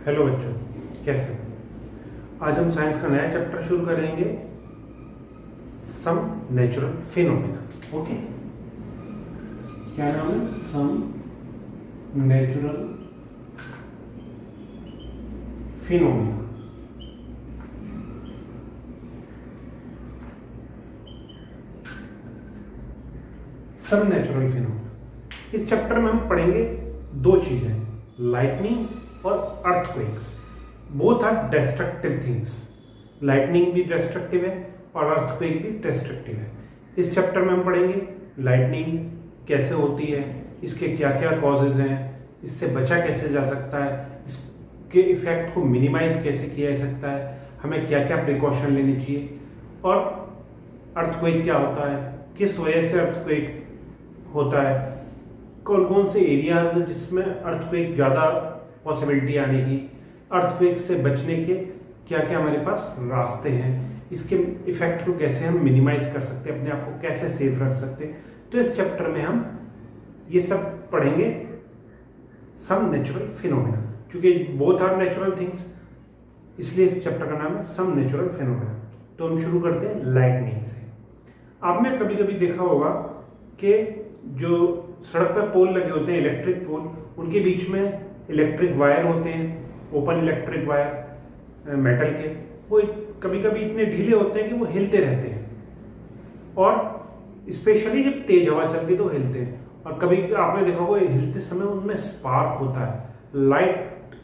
Hello बच्चों, कैसे हो? आज हम साइंस का नया चैप्टर शुरू करेंगे, सम नेचुरल फिनोमेना। ओके, क्या नाम है? Some natural phenomena. Some natural phenomena. इस चैप्टर में हम पढ़ेंगे दो चीजें, लाइटनिंग और earthquakes. Both are destructive things. Lightning भी डिस्ट्रक्टिव है और अर्थक्वेक भी डिस्ट्रक्टिव है। इस चैप्टर में हम पढ़ेंगे लाइटनिंग कैसे होती है, इसके क्या क्या कॉजेज हैं, इससे बचा कैसे जा सकता है, इसके इफेक्ट को मिनिमाइज कैसे किया जा सकता है, हमें क्या क्या प्रिकॉशन लेनी चाहिए, और अर्थक्वेक क्या होता है, किस वजह से अर्थक्वेक होता है, कौन कौन से एरियाज हैं जिसमें अर्थक्वेक ज़्यादा पॉसिबिलिटी आने की, अर्थक्वेक से बचने के क्या क्या हमारे पास रास्ते हैं, इसके इफेक्ट को कैसे हम मिनिमाइज कर सकते हैं, अपने आप को कैसे सेफ रख सकते हैं। तो इस चैप्टर में हम ये सब पढ़ेंगे, सम नेचुरल फिनोमेना। क्योंकि बोथ आर नेचुरल थिंग्स, इसलिए इस चैप्टर का नाम है सम नेचुरल फिनोमेना। तो हम शुरू करते हैं लाइटनिंग से। आपने कभी कभी देखा होगा कि जो सड़क पर पोल लगे होते हैं, इलेक्ट्रिक पोल, उनके बीच में इलेक्ट्रिक वायर होते हैं, ओपन इलेक्ट्रिक वायर मेटल के, वो कभी कभी इतने ढीले होते हैं कि वो हिलते रहते हैं, और स्पेशली जब तेज हवा चलती है तो हिलते हैं। और कभी आपने देखा होगा हिलते समय उनमें स्पार्क होता है, लाइट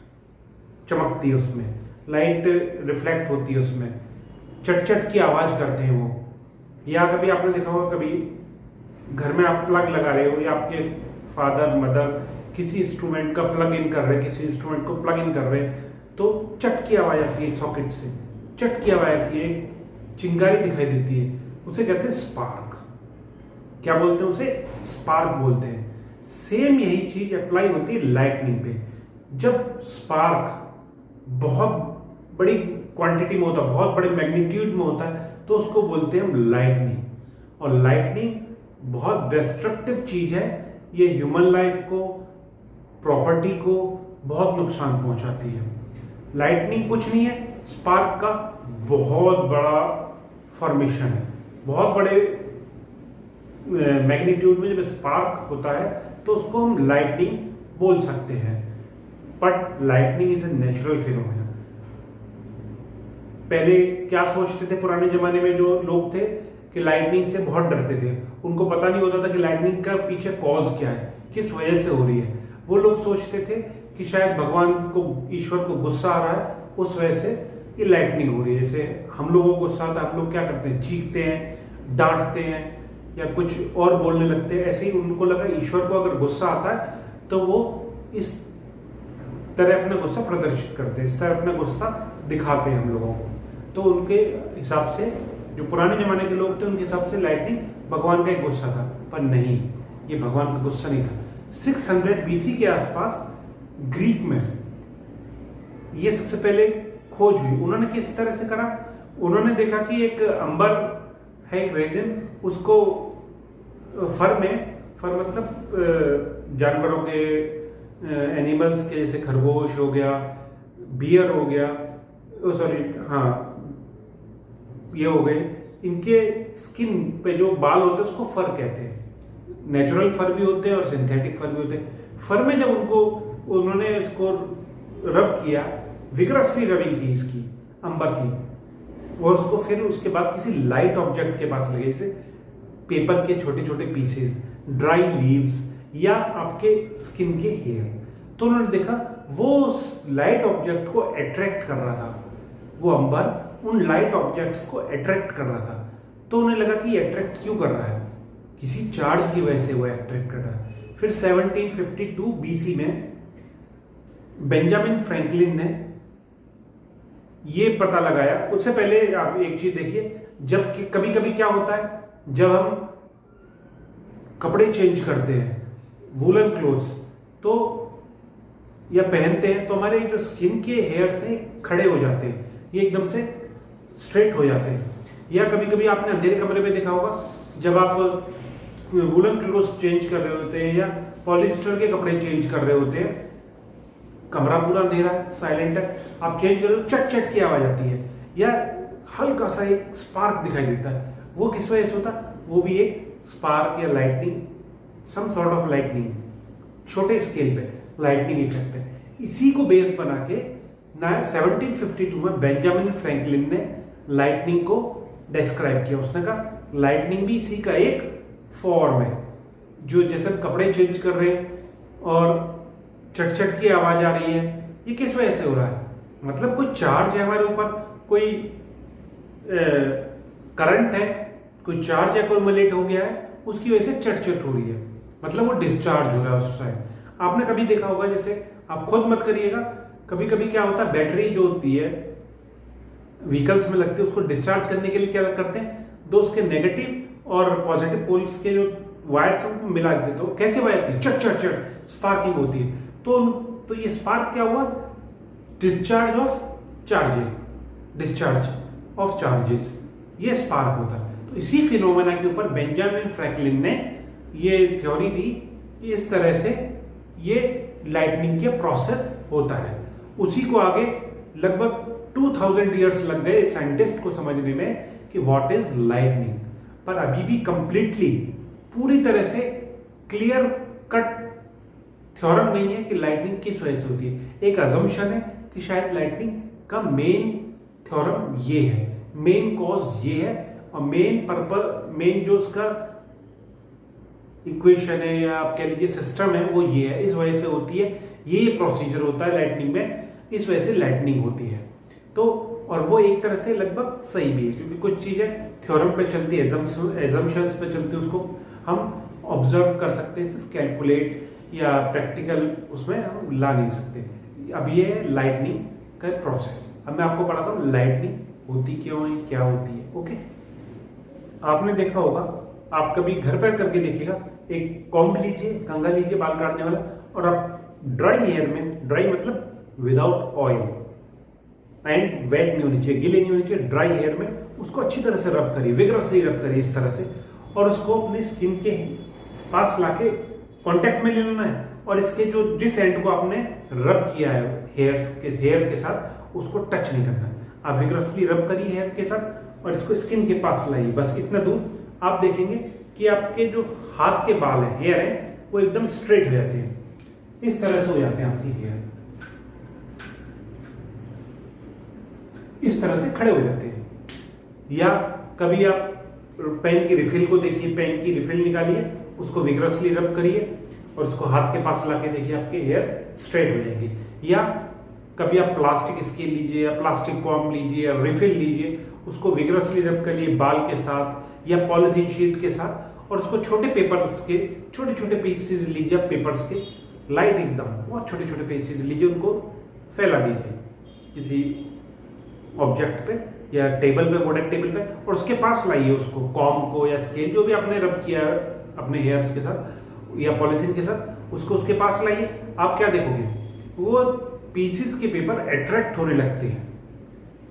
चमकती है उसमें, लाइट रिफ्लेक्ट होती है उसमें, चट चट की आवाज करते हैं वो। या कभी आपने देखा होगा, कभी घर में आप प्लग लगा रहे हो या आपके फादर मदर किसी इंस्ट्रूमेंट का प्लग इन कर रहे हैं, किसी इंस्ट्रूमेंट को प्लग इन कर रहे हैं, तो चट की आवाज आती है सॉकेट से, चट की आवाज आती है, चिंगारी दिखाई देती है, उसे कहते हैं स्पार्क। क्या बोलते हैं उसे? स्पार्क बोलते हैं। सेम यही चीज अप्लाई होती है लाइटनिंग पे। जब स्पार्क बहुत बड़ी क्वांटिटी में होता है, बहुत बड़े मैग्नीट्यूड में होता है, तो उसको बोलते हैं हम लाइटनिंग। और लाइटनिंग बहुत डिस्ट्रक्टिव चीज है, ये ह्यूमन लाइफ को, प्रॉपर्टी को बहुत नुकसान पहुंचाती है। लाइटनिंग कुछ नहीं है, स्पार्क का बहुत बड़ा फॉर्मेशन है। बहुत बड़े मैग्नीट्यूड में जब स्पार्क होता है तो उसको हम लाइटनिंग बोल सकते हैं। But lightning is a natural phenomena. पहले क्या सोचते थे पुराने जमाने में जो लोग थे कि लाइटनिंग से बहुत डरते थे, उनको पता नहीं होता था कि लाइटनिंग का पीछे कॉज क्या है, किस वजह से हो रही है। वो लोग सोचते थे कि शायद भगवान को, ईश्वर को गुस्सा आ रहा है, उस वजह से ये लाइटनिंग हो रही है। जैसे हम लोगों को गुस्सा आता है, हम लोग क्या करते हैं? चीखते हैं, डांटते हैं या कुछ और बोलने लगते हैं। ऐसे ही उनको लगा ईश्वर को अगर गुस्सा आता है तो वो इस तरह अपना गुस्सा प्रदर्शित करते हैं, इस तरह अपना गुस्सा दिखाते हैं हम लोगों को। तो उनके हिसाब से, जो पुराने जमाने के लोग थे, उनके हिसाब से लाइटनिंग भगवान का एक गुस्सा था। पर नहीं, ये भगवान का गुस्सा नहीं था। 600 BC के आसपास ग्रीक में ये सबसे पहले खोज हुई। उन्होंने किस तरह से करा? उन्होंने देखा कि एक अंबर है, एक रेजिन, उसको फर में, फर मतलब जानवरों के, एनिमल्स के, जैसे खरगोश हो गया, बियर हो गया, सॉरी हाँ ये हो गए, इनके स्किन पे जो बाल होते हैं उसको फर कहते हैं। नेचुरल फर भी होते हैं और सिंथेटिक फर भी होते हैं। फर में जब उन्होंने इसको रब किया, विग्रसली रबिंग की इसकी, अंबर की, और उसको फिर उसके बाद किसी लाइट ऑब्जेक्ट के पास लगे, जैसे पेपर के छोटे छोटे पीसेस, ड्राई लीव्स या आपके स्किन के हेयर, तो उन्होंने देखा वो लाइट ऑब्जेक्ट को अट्रैक्ट कर रहा था। वो अंबर उन लाइट ऑब्जेक्ट्स को अट्रैक्ट कर रहा था। तो उन्हें लगा कि ये अट्रैक्ट क्यों कर रहा है, किसी चार्ज की वजह से वो अट्रैक्ट कर रहा है। फिर 1752 BC में बेंजामिन फ्रैंकलिन ने ये पता लगाया। उससे पहले आप एक चीज देखिए, जब कभी कभी क्या होता है, जब हम कपड़े चेंज करते हैं, वूलन क्लोथ्स, तो या पहनते हैं, तो हमारे जो स्किन के हेयर से खड़े हो जाते हैं, ये एकदम से स्ट्रेट हो जाते हैं। या कभी कभी आपने अंधेरे कमरे में देखा होगा, जब आप वूलन क्लोथ्स चेंज कर रहे होते हैं या पॉलिस्टर के कपड़े चेंज कर रहे होते हैं, कमरा पूरा अंधेरा है, साइलेंट है, आप चेंज करो चट चट की आवाज आती है, या हल्का सा एक स्पार्क दिखाई देता है, वो किस वजह से होता है? वो भी एक स्पार्क या lightning, some sort of lightning, छोटे स्केल पे लाइटनिंग इफेक्ट है। इसी को बेस बना के 1752 में बेंजामिन फ्रैंकलिन ने लाइटनिंग को डिस्क्राइब किया। उसने कहा लाइटनिंग भी इसी का एक फॉर्म है, जो जैसे कपड़े चेंज कर रहे हैं और चट चट की आवाज आ रही है, ये किस वजह से हो रहा है? मतलब कोई चार्ज है हमारे ऊपर, कोई करंट है, कोई चार्ज एक्युमुलेट हो गया है, उसकी वजह से चट चट हो रही है, मतलब वो डिस्चार्ज हो रहा है उस टाइम। आपने कभी देखा होगा, जैसे आप खुद मत करिएगा, कभी कभी क्या होता है, बैटरी जो होती है व्हीकल्स में लगती है, उसको डिस्चार्ज करने के लिए क्या करते हैं, दो उसके नेगेटिव और पॉजिटिव पोल्स के जो वायर्स उनको मिला देते, तो कैसे वायर थी, चट चट चट स्पार्किंग होती है। तो ये स्पार्क क्या हुआ? Discharge of charges, discharge of charges, ये स्पार्क होता है। तो इसी फिनोमेना के ऊपर बेंजामिन फ्रैंकलिन ने ये थ्योरी दी कि इस तरह से ये लाइटनिंग के प्रोसेस होता है। उसी को आगे लगभग 2000 ईयर्स लग गए साइंटिस्ट को समझने में कि व्हाट इज लाइटनिंग, पर अभी भी कंप्लीटली पूरी तरह से क्लियर कट थ्योरम नहीं है कि लाइटनिंग किस वजह से होती है। एक अजम्पशन है कि शायद लाइटनिंग का मेन थ्योरम ये है, मेन कॉज ये है, और मेन पर्पस, मेन जो उसका इक्वेशन है या आप कह लीजिए सिस्टम है, वो ये है, इस वजह से होती है, ये प्रोसीजर होता है लाइटनिंग में, इस वजह से लाइटनिंग होती है। तो और वो एक तरह से लगभग सही भी है, क्योंकि कुछ चीजें थ्योरम पे चलती है, एजम्पशंस पे चलती है, उसको हम ऑब्जर्व कर सकते हैं, सिर्फ कैलकुलेट या प्रैक्टिकल उसमें हम ला नहीं सकते। अब ये है लाइटनिंग का प्रोसेस। अब मैं आपको बताता हूँ लाइटनिंग होती क्यों है, क्या होती है। ओके, आपने देखा होगा, आप कभी घर पर करके देखिएगा, एक कॉम्ब लीजिए, कंघा लीजिए बाल काटने वाला, और आप ड्राई हेयर में, ड्राई मतलब विदाउट ऑयल एंड वेट नहीं होनी चाहिए, गीले नहीं होनी चाहिए, ड्राई हेयर में उसको अच्छी तरह से रब करिए, विग्रसली रब करिए इस तरह से, और उसको अपनी स्किन के पास लाके कांटेक्ट में ले लेना है, और इसके जो जिस एंड को आपने रब किया है हेयर के साथ, उसको टच नहीं करना है। आप विग्रसली रब करिए हेयर के साथ और इसको स्किन के पास लाइए, बस इतना दूर। आप देखेंगे कि आपके जो हाथ के बाल है, हेयर है, वो एकदम स्ट्रेट हो जाते हैं, इस तरह से हो जाते हैं आपकी हेयर, इस तरह से खड़े हो जाते हैं। या कभी आप पेन की रिफिल को देखिए, पेन की रिफिल निकालिए, उसको विग्रसली रब करिए और उसको हाथ के पास लाके देखिए, आपके हेयर स्ट्रेट हो जाएंगे। या कभी आप प्लास्टिक स्केल लीजिए या प्लास्टिक कॉम्ब लीजिए या रिफिल लीजिए, उसको विग्रसली रब करिए बाल के साथ या पॉलिथीन शीट के साथ, और उसको छोटे पेपर्स के छोटे छोटे पीसेस लीजिए, पेपर्स के लाइट एकदम बहुत छोटे छोटे पीसेस लीजिए, उनको फैला दीजिए किसी ऑब्जेक्ट पे या टेबल पे, वुडन टेबल पे, और उसके पास लाइए उसको, कॉम्ब को या स्केल जो भी आपने रब किया है अपने हेयर्स के साथ या पॉलिथीन के साथ, उसको उसके पास लाइए। आप क्या देखोगे, वो पीसेस के पेपर अट्रैक्ट होने लगते हैं,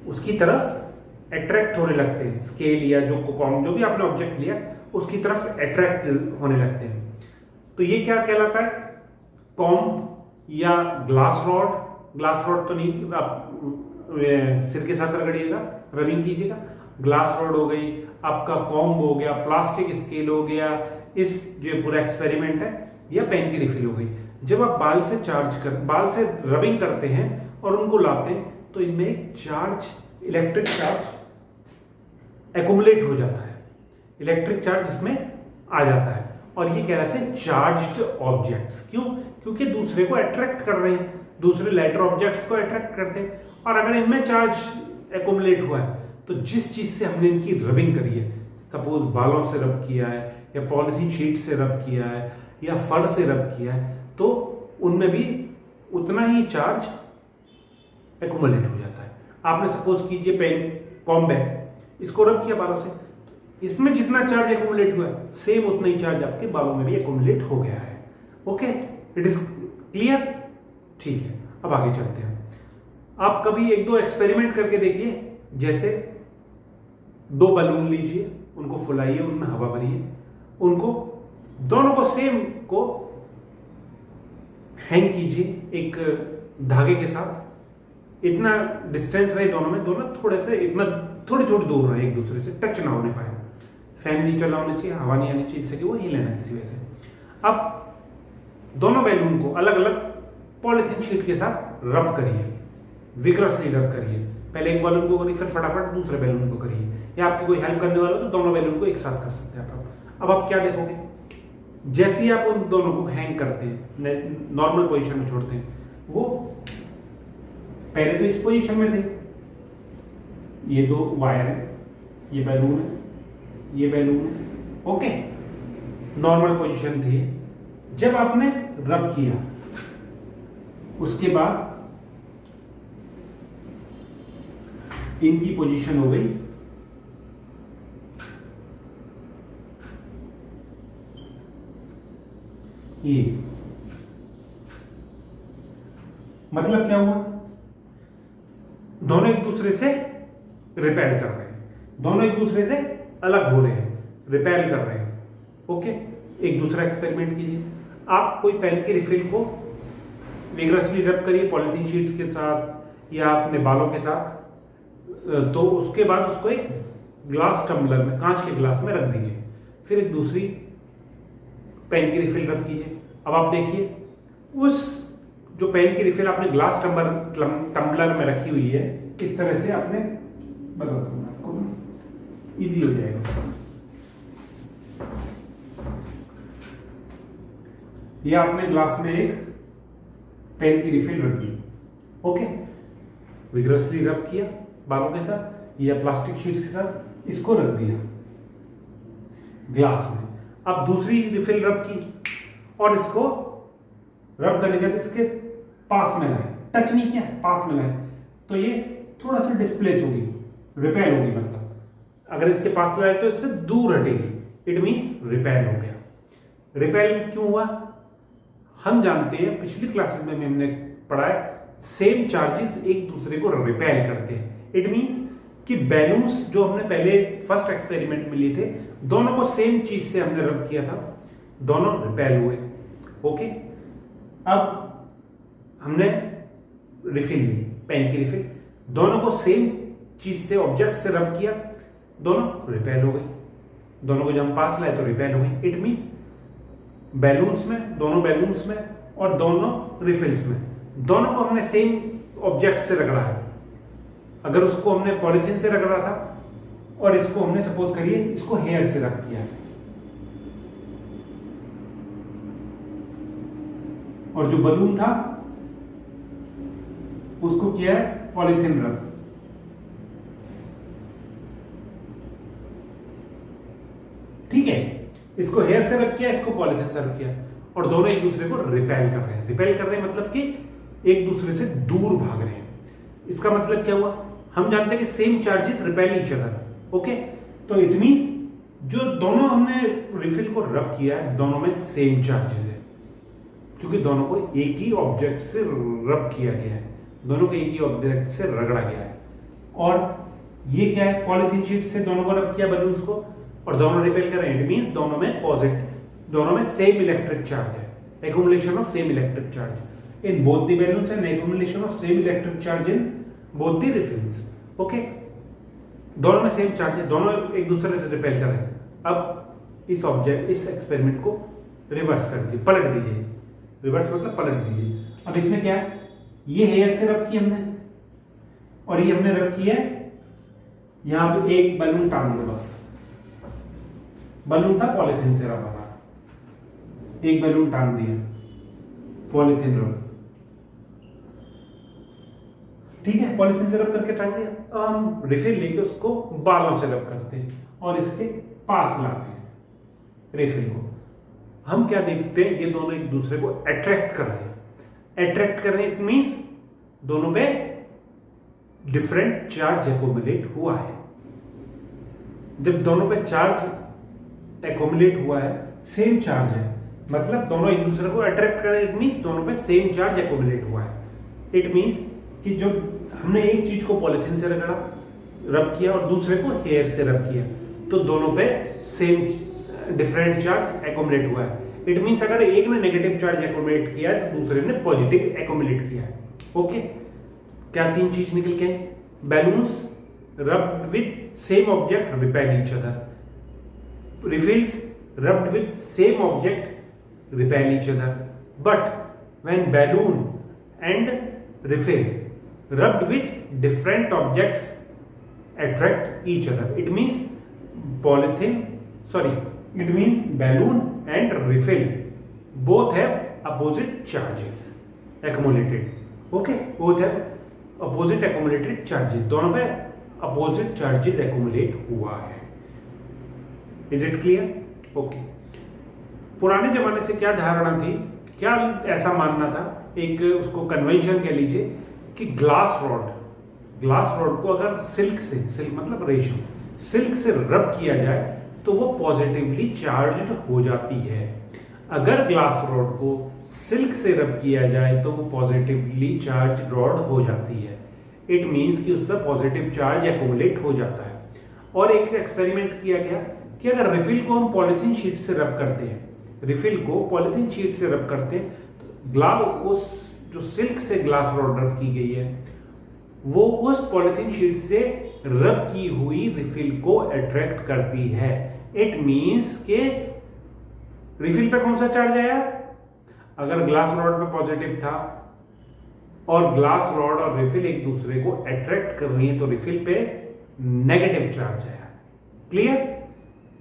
उसकी तरफ अट्रैक्ट होने लगते हैं, स्केल या जो कॉम्ब जो भी आपने ऑब्जेक्ट लिया उसकी तरफ अट्रैक्ट होने लगते हैं। तो ये क्या कहलाता है, कॉम्ब या ग्लास रॉड। ग्लास रॉड तो नहीं, आप सिर के साथ रगड़िएगा, रबिंग कीजिएगा। ग्लास रॉड हो गई, आपका कॉम्ब हो गया, प्लास्टिक स्केल हो गया, इस जो पूरा एक्सपेरिमेंट है, या पेन की रिफिल हो गई। जब आप बाल से रबिंग करते हैं और उनको लाते हैं, तो इनमें एक चार्ज, इलेक्ट्रिक चार्ज एक्युमुलेट हो जाता है, इलेक्ट्रिक चार्ज इसमें आ जाता है, और ये कहलाते हैं चार्ज्ड ऑब्जेक्ट्स। क्यों? क्योंकि दूसरे को अट्रैक्ट कर रहे हैं, दूसरे लाइटर ऑब्जेक्ट्स को अट्रैक्ट करते हैं। और अगर इनमें चार्ज एक्युमुलेट हुआ है, तो जिस चीज से हमने इनकी रबिंग करी है, सपोज बालों से रब किया है या पॉलिथीन शीट से रब किया है या फर से रब किया है, तो उनमें भी उतना ही चार्ज एक्युमुलेट हो जाता है। आपने सपोज कीजिए पेन कॉम्ब है, इसको रब किया बालों से, इसमें जितना चार्ज एक्युमुलेट हुआ है, सेम उतना ही चार्ज आपके बालों में भी एक्युमुलेट हो गया है। Okay, it is clear? ठीक है, अब आगे चलते हैं। आप कभी एक दो एक्सपेरिमेंट करके देखिए, जैसे दो बलून लीजिए, उनको फुलाइए, उनमें हवा भरिए, उनको दोनों को सेम को हैंग कीजिए एक धागे के साथ इतना डिस्टेंस रहे दोनों में, दोनों थोड़े से इतना थोड़ी थोड़ी दूर रहे, एक दूसरे से टच ना होने पाए। फैन नहीं चला होना चाहिए, हवा नहीं आनी चाहिए इससे कि वो हिले ना किसी वजह से। अब दोनों बैलून को अलग अलग पॉलिथीन शीट के साथ रब करिए, विग्रसली रब करिए। पहले एक बैलून को करिए, फिर फटाफट दूसरे बैलून को करिए, या आपकी कोई हेल्प करने वाला तो दोनों बैलून को एक साथ कर सकते हैं आप। अब आप क्या देखोगे, जैसे ही आप उन दोनों को हैंग करते हैं, नॉर्मल पोजीशन में छोड़ते हैं, वो पहले तो इस पोजीशन में थे, ये दो वायर है, ये बैलून है, ये बैलून है, ओके, नॉर्मल पोजीशन थी। जब आपने रब किया उसके बाद इनकी पोजीशन हो गई ये, मतलब क्या हुआ, दोनों एक दूसरे से रिपेल कर रहे हैं, दोनों एक दूसरे से अलग हो रहे हैं, रिपेल कर रहे हैं, ओके। एक दूसरा एक्सपेरिमेंट कीजिए, आप कोई पेन की रिफिल को विग्रसली रब करिए पॉलिथीन शीट्स के साथ या अपने बालों के साथ, तो उसके बाद उसको एक ग्लास टम्बलर में, कांच के ग्लास में रख दीजिए, फिर एक दूसरी पेन की रिफिल रब कीजिए। अब आप देखिए उस जो पेन की रिफिल आपने ग्लास टम्बलर में रखी हुई है, इस तरह से आपने, बता दूं आपको इजी हो जाएगा। ये आपने ग्लास में एक पेन की रिफिल रख दी, ओके, विग्रसली रब किया बालों के साथ या प्लास्टिक शीट्स के साथ, इसको रख दिया ग्लास में। अब दूसरी रिफिल रब की और इसको रब करने के बाद इसके पास में लाए, टच नहीं किया, पास में लाए, तो ये थोड़ा सा डिस्प्लेस होगी, रिपेल होगी, मतलब अगर इसके पास लाए तो इससे दूर हटेगी, इट मींस रिपेल हो गया। रिपेल क्यों हुआ, हम जानते हैं, पिछली क्लासेस में हमने पढ़ा है, सेम चार्जेस एक दूसरे को रिपेल करते हैं। इट मींस कि बैलून्स जो हमने पहले फर्स्ट एक्सपेरिमेंट में लिए थे, दोनों को सेम चीज से हमने रब किया था, दोनों रिपेल हुए, ओके। अब हमने रिफिल ली, पेन की रिफिल, दोनों को सेम चीज से, ऑब्जेक्ट से रब किया, दोनों रिपेल हो गई, दोनों को जब हम पास लाए तो रिपेल हो गई। इट मींस बैलून्स में, दोनों बैलून्स में और दोनों रिफिल्स में, दोनों को हमने सेम ऑब्जेक्ट से रगड़ा है। अगर उसको हमने पॉलिथीन से रगड़ा था और इसको हमने सपोज करिए इसको हेयर से रख दिया, और जो बलून था उसको किया है पॉलिथीन रब, ठीक है, इसको हेयर से रब किया, इसको पॉलिथीन से रब किया, और दोनों एक दूसरे को रिपेल कर रहे हैं। रिपेल कर रहे हैं मतलब कि एक दूसरे से दूर भाग रहे हैं। इसका मतलब क्या हुआ, हम जानते हैं कि same charges repel each other, okay, तो इट मींस जो दोनों हमने रिफिल को रब किया है, दोनों में सेम चार्जेस है, क्योंकि दोनों को एक ही ऑब्जेक्ट से रब किया गया है, दोनों को एक ही ऑब्जेक्ट से रगड़ा गया है। और ये क्या है, पॉलिथीन शीट से दोनों को रब किया बलून्स को, और दोनों रिपेल कर रहे हैं, इट मींस दोनों में पॉजिटिव, दोनों में सेम इलेक्ट्रिक चार्ज है, accumulation of same electric charge in both the balloons and accumulation of same electric charge in both the refills, okay, दोनों में सेम चार्ज है, दोनों एक दूसरे से रिपेल कर रहे हैं। अब इस ऑब्जेक्ट, इस एक्सपेरिमेंट को रिवर्स कर दीजिए, पलट दीजिए, रिवर्स मतलब पलट दीजिए। अब इसमें क्या है, ये हेयर से रब की हमने, और ये हमने रब किया है, यहां पे एक बैलून टांग दो, बस बैलून था पॉलिथीन से रबा, एक बैलून टांग दिया, पॉलिथीन रब, ठीक है, पॉलिथीन से रब करके टांग दिया। अब हम रिफिल लेके उसको बालों से रब करते हैं और इसके पास लाते हैं रिफिल को। हम क्या देखते हैं, ये दोनों एक दूसरे को अट्रैक्ट कर रहे हैं, अट्रैक्ट कर रहे हैं, इट मींस दोनों पे डिफरेंट चार्ज एक्यूमुलेट हुआ है। जब दोनों पे चार्ज एक्यूमुलेट हुआ है, सेम चार्ज है, मतलब दोनों एक दूसरे को अट्रैक्ट कर रहे हैं, इट मींस दोनों पे सेम चार्ज एक्यूमुलेट हुआ है। इट मींस कि जो हमने एक चीज को पॉलिथीन से रगड़ा, रब किया, और दूसरे को हेयर से रब किया, तो दोनों पे सेम डिफरेंट चार्ज एक्यूमुलेट हुआ है। इट मींस अगर एक ने नेगेटिव चार्ज एक्यूमुलेट किया है तो दूसरे ने पॉजिटिव एक्यूमुलेट किया है। ओके, क्या 3 चीज निकल के आई? Balloons rubbed with same object repel each other, refills rubbed with same object repel each other, but when balloon and refill rubbed with different objects attract each other. It means balloon and refill both have opposite charges accumulated. Okay, both have opposite accumulated charges, दोनों पे opposite charges accumulate हुआ है. Is it clear? Okay, पुराने जमाने से क्या धारणा थी, क्या ऐसा मानना था, एक उसको कन्वेंशन कह लीजिए कि ग्लास रॉड को अगर सिल्क मतलब रेशम, सिल्क से रब किया जाए तो वो पॉजिटिवली चार्ज्ड हो जाती है. अगर ग्लास रॉड को सिल्क से रब किया जाए तो वो पॉजिटिवली चार्ज रॉड हो जाती है. इट मीन्स कि उस पर पॉजिटिव चार्ज एक्यूमुलेट हो जाता है. और एक एक्सपेरिमेंट किया गया कि अगर रिफिल को हम पॉलिथीन शीट से रब करते हैं, तो उस जो सिल्क से ग्लास रॉड रब की गई है वो उस पॉलिथीन शीट से रब की हुई रिफिल को अट्रैक्ट करती है. इट मींस के रिफिल पे कौन सा चार्ज आया? अगर ग्लास रॉड पे पॉजिटिव था और ग्लास रॉड और रिफिल एक दूसरे को अट्रैक्ट कर रही है तो रिफिल पे नेगेटिव चार्ज आया. क्लियर?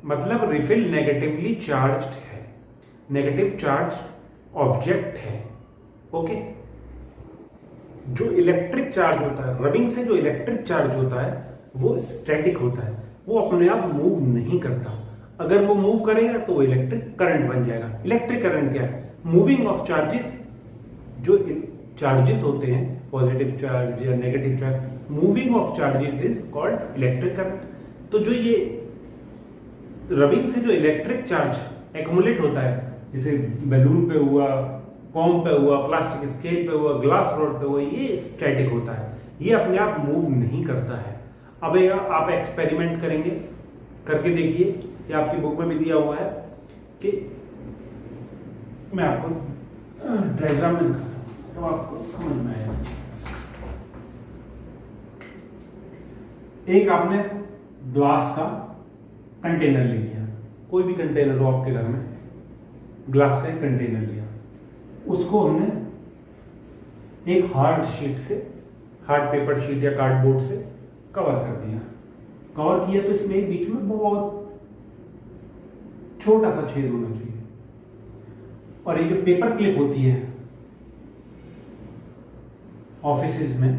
मतलब रिफिल नेगेटिवली चार्ज्ड है, नेगेटिव चार्ज ऑब्जेक्ट है. ओके, जो इलेक्ट्रिक चार्ज होता है, रबिंग से जो इलेक्ट्रिक चार्ज होता है वो स्टैटिक होता है, वो अपने आप मूव नहीं करता. अगर वो मूव करेगा तो वो इलेक्ट्रिक करंट बन जाएगा. इलेक्ट्रिक करंट क्या है? Moving of charges. जो चार्जेस होते हैं, पॉजिटिव चार्ज या negative charge, moving of charges is called electric current. तो जो ये रबिंग से जो इलेक्ट्रिक चार्ज एक्यूमुलेट होता है, जैसे बैलून पे हुआ, कॉम पे हुआ, प्लास्टिक स्केल पे हुआ, ग्लास रॉड पे हुआ, ये स्टैटिक होता है, ये अपने आप मूव नहीं करता है. अब आप एक्सपेरिमेंट करेंगे, करके देखिए, ये आपकी बुक में भी दिया हुआ है कि मैं आपको डायग्राम में दिखाता हूं तो आपको समझ में आएगा. एक आपने ग्लास का कंटेनर ले लिया, कोई भी कंटेनर हो आपके घर में, ग्लास का एक कंटेनर लिया, उसको हमने एक हार्ड शीट से, हार्ड पेपर शीट या कार्डबोर्ड से कवर कर दिया. कवर किया तो इसमें एक बीच में बहुत छोटा सा छेद होना चाहिए. और ये जो पेपर क्लिप होती है ऑफिसेज में,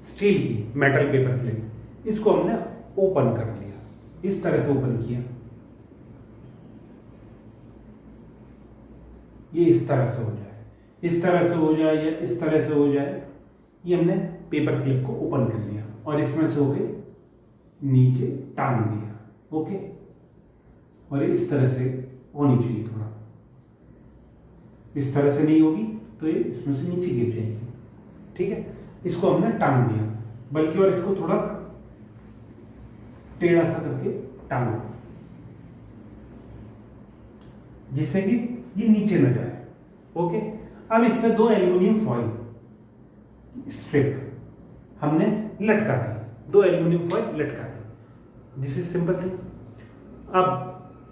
स्टील की मेटल पेपर क्लिप, इसको हमने ओपन कर लिया. इस तरह से ओपन किया, ये इस तरह से हो जाए, इस तरह से हो जाए या इस तरह से हो जाए, ये हमने पेपर क्लिप को ओपन कर लिया और इसमें से होके नीचे टांग दिया. ओके, और ये इस तरह से होनी चाहिए, थोड़ा इस तरह से नहीं होगी तो ये इसमें से नीचे गिर जाएगी. ठीक है, इसको हमने टांग दिया, बल्कि और इसको थोड़ा टेढ़ा सा करके टांगो जिससे कि ये नीचे न जाए. ओके, अब इस पे 2 एल्यूमिनियम फॉइल स्ट्रिप हमने लटका दी, 2 एल्यूमिनियम फॉइल लटका दी. This is simple thing. अब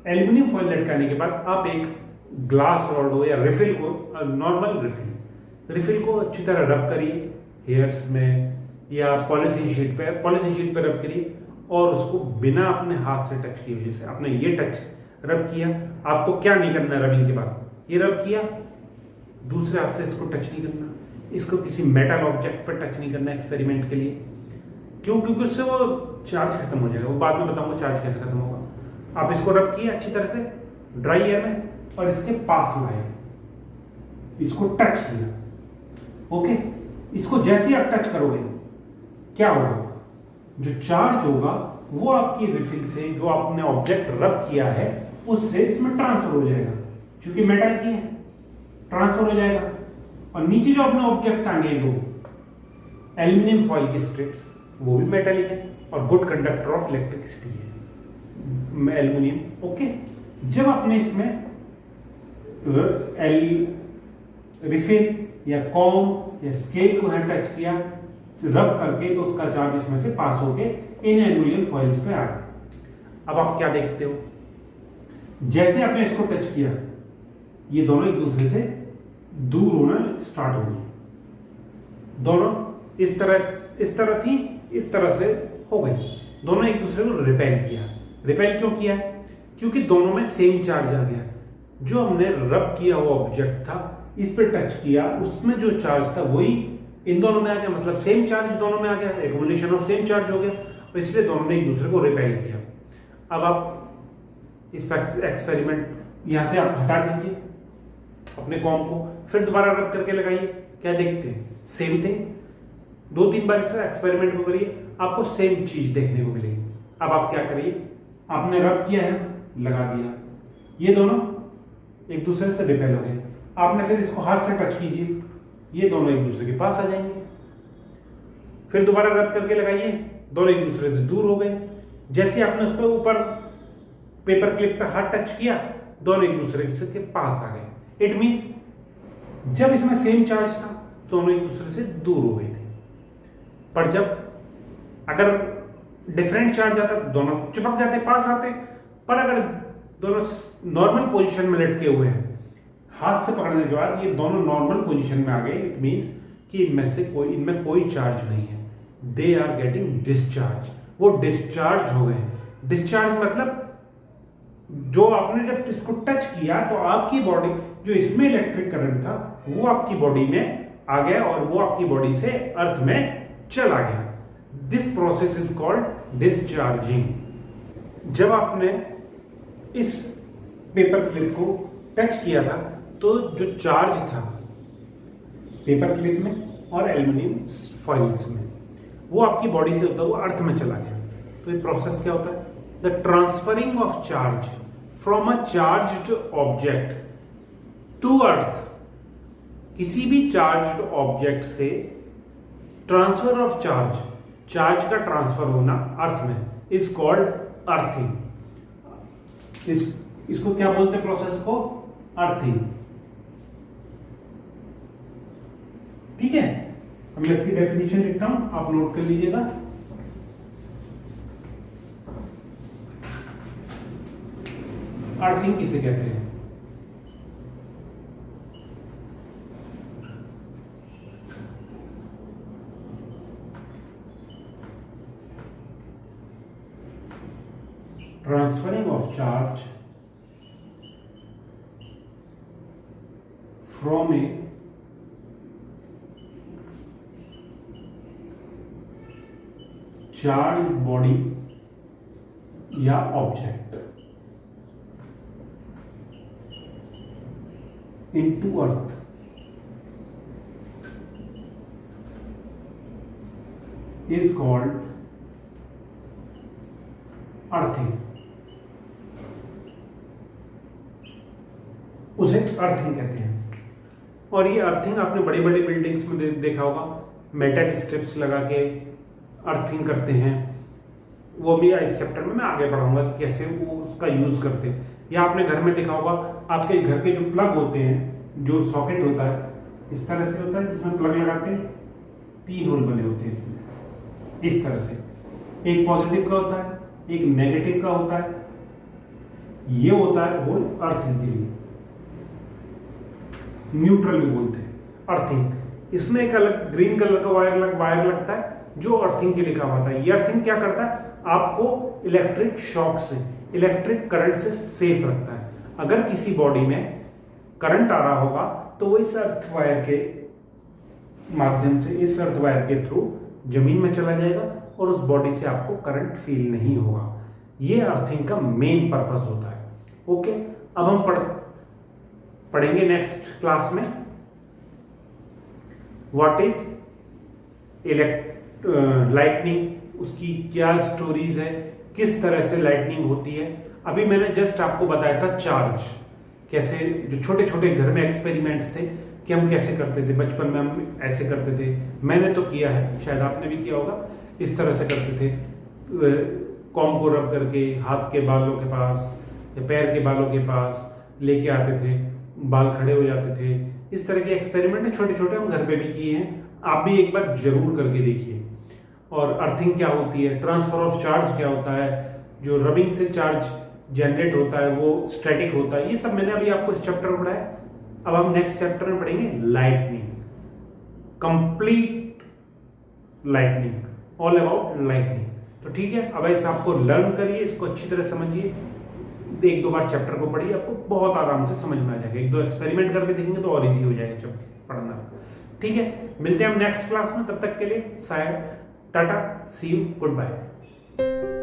एल्यूमिनियम फॉइल लटकाने के बाद आप एक ग्लास रॉड हो या रिफिल को, नॉर्मल रिफिल को अच्छी तरह रब करिए हेयर्स में या पॉलिथीन शीट पे रब करिए और उसको बिना अपने हाथ से टच किए, जैसे आपने ये टच रब किया, आपको क्या नहीं करना है रबिंग के बाद, ये रब किया, दूसरे हाथ से इसको टच नहीं करना, इसको किसी मेटल ऑब्जेक्ट पर टच नहीं करना एक्सपेरिमेंट के लिए. क्यों? क्योंकि उससे वो चार्ज खत्म हो जाएगा. वो बाद में बताऊंगा चार्ज कैसे खत्म होगा. आप इसको रब किए अच्छी तरह से ड्राई एयर में और इसके पास लाए, इसको टच किया. ओके, इसको जैसे ही आप टच करोगे क्या होगा? जो चार्ज होगा वो आपकी रिफिल से, जो आपने ऑब्जेक्ट रब किया है उससे इसमें ट्रांसफर हो जाएगा, क्योंकि मेटल की है, ट्रांसफर हो जाएगा. और नीचे जो आपने ऑब्जेक्ट टांगे 2 एल्यूमिनियम फॉइल की स्ट्रिप्स, वो भी मेटालिक है और गुड कंडक्टर ऑफ इलेक्ट्रिसिटी है एल्यूमिनियम. ओके, जब आपने इसमें रिफिल या कॉम या स्केल को यहाँ टच किया रब करके, तो उसका चार्ज इसमें से पास होके इन एल्यूमिनियम फॉइल्स पे आ गया। अब आप क्या देखते हो, जैसे आपने इसको टच किया ये दोनों एक दूसरे से दूर होना स्टार्ट हो गई। दोनों इस तरह थी, इस तरह से हो गई, दोनों एक दूसरे को रिपेल किया। रिपेल क्यों किया? क्योंकि दोनों में सेम चार्ज आ गया। जो हमने रब किया हुआ ऑब्जेक्ट था, इस पे टच किया, उसमें जो चार्ज था वही इन दोनों में आ गया, मतलब सेम चार्ज दोनों में आ गया, एक्युमुलेशन ऑफ सेम चार्ज हो गया, और इसलिए दोनों ने एक दूसरे को रिपेल किया। अब आप इस एक्सपेरिमेंट यहां से आप हटा दीजिए अपने कॉम को, फिर दोबारा रब करके लगाइए, क्या देखते हैं? Same thing. 2-3 बार इसका एक्सपेरिमेंट को करिए, आपको सेम चीज देखने को मिलेगी। अब आप क्या करिए, आपने रब किया है, लगा दिया, ये दोनों एक दूसरे से रिपेल हो गए। आपने फिर इसको हाथ से टच कीजिए, ये दोनों एक दूसरे के पास आ जाएंगे। फिर दोबारा रब करके लगाइए, दोनों एक दूसरे से दूर हो गए। जैसे आपने उस पर ऊपर पेपर क्लिप पे हाथ टच किया, दोनों एक दूसरे के पास आ गए। इट मींस जब इसमें सेम चार्ज था, दोनों एक दूसरे से दूर हो गए थे। पर जब अगर डिफरेंट चार्ज आता, दोनों चिपक जाते, पास आते। पर अगर दोनों नॉर्मल पोजीशन में लटके हुए हैं, हाथ से पकड़ने के बाद ये दोनों नॉर्मल पोजीशन में आ गए, इट मींस कि इनमें कोई चार्ज नहीं है। दे आर गेटिंग डिस्चार्ज, वो डिस्चार्ज हो गए। डिस्चार्ज मतलब जो आपने जब इसको टच किया तो आपकी बॉडी, जो इसमें इलेक्ट्रिक करंट था, वो आपकी बॉडी में आ गया और वो आपकी बॉडी से अर्थ में चला गया। This process is called discharging. जब आपने इस पेपर क्लिप को टच किया था, तो जो चार्ज था पेपर क्लिप में और एल्यूमिनियम फॉइल्स में, वो आपकी बॉडी से होता हुआ अर्थ में चला गया। तो ये प्रोसेस क्या होता है? The transferring of charge from a charged object to earth. किसी भी चार्ज्ड ऑब्जेक्ट से ट्रांसफर ऑफ चार्ज, चार्ज का ट्रांसफर होना अर्थ में, इज कॉल्ड अर्थिंग। इसको क्या बोलते हैं प्रोसेस को? अर्थिंग। ठीक है, अब मैं इसकी डेफिनेशन लिखता हूं, आप नोट कर लीजिएगा। अर्थिंग किसे कहते हैं? Transferring of charge from a charge body या object into earth is called earthing. उसे अर्थिंग कहते हैं। और ये अर्थिंग आपने बड़ी बड़ी बिल्डिंग्स में देखा होगा, मेटल स्ट्रिप्स लगा के अर्थिंग करते हैं। वो भी इस चैप्टर में मैं आगे बढ़ाऊंगा कि कैसे वो उसका यूज करते हैं। या आपने घर में देखा होगा, आपके घर के जो प्लग होते हैं, जो सॉकेट होता है इस तरह से होता है, जिसमें प्लग लगाते हैं, 3 होल बने होते हैं इसमें, इस तरह से। एक पॉजिटिव का होता है, एक नेगेटिव का होता है। ये होता है होल अर्थिंग के लिए, न्यूट्रल भी बोलते हैं अर्थिंग। इसमें एक अलग ग्रीन कलर का वायर लगता है जो अर्थिंग के लिए काम आता है। ये अर्थिंग क्या करता है? आपको इलेक्ट्रिक शॉक से, इलेक्ट्रिक करंट से सेफ रखता है। अगर किसी बॉडी में करंट आ रहा होगा तो वो इस अर्थ वायर के माध्यम से, इस अर्थ वायर के थ्रू जमीन में चला जाएगा और उस बॉडी से आपको करंट फील नहीं होगा। ये अर्थिंग का मेन पर्पस होता है। ओके, अब हम पढ़ेंगे नेक्स्ट क्लास में व्हाट इज लाइटनिंग, उसकी क्या स्टोरीज है, किस तरह से लाइटनिंग होती है। अभी मैंने जस्ट आपको बताया था चार्ज कैसे, जो छोटे छोटे घर में एक्सपेरिमेंट्स थे कि हम कैसे करते थे, बचपन में हम ऐसे करते थे, मैंने तो किया है, शायद आपने भी किया होगा। इस तरह से करते थे, कॉम को रब करके हाथ के बालों के पास या पैर के बालों के पास लेके आते थे, बाल खड़े हो जाते थे, इस तरह के एक्सपेरिमेंट छोटे छोटे हम घर पे भी किए हैं, आप भी एक बार जरूर करके देखिए। और अर्थिंग क्या होती है, ट्रांसफर ऑफ चार्ज क्या होता है, जो रबिंग से चार्ज जनरेट होता है वो स्टैटिक होता है, ये सब मैंने अभी आपको इस चैप्टर में पढ़ाया। अब हम नेक्स्ट चैप्टर में पढ़ेंगे lightning, complete lightning, all about lightning. तो ठीक है, अब ऐसे आपको लर्न करिए, इसको अच्छी तरह समझिए, एक दो बार चैप्टर को पढ़िए, आपको बहुत आराम से समझ में आ जाएगा। एक दो एक्सपेरिमेंट करके देखेंगे तो और इजी हो जाएगा जब पढ़ना। ठीक है, मिलते हैं हम नेक्स्ट क्लास में, तब तक के लिए शायद टाटा, सी यू, गुड बाय।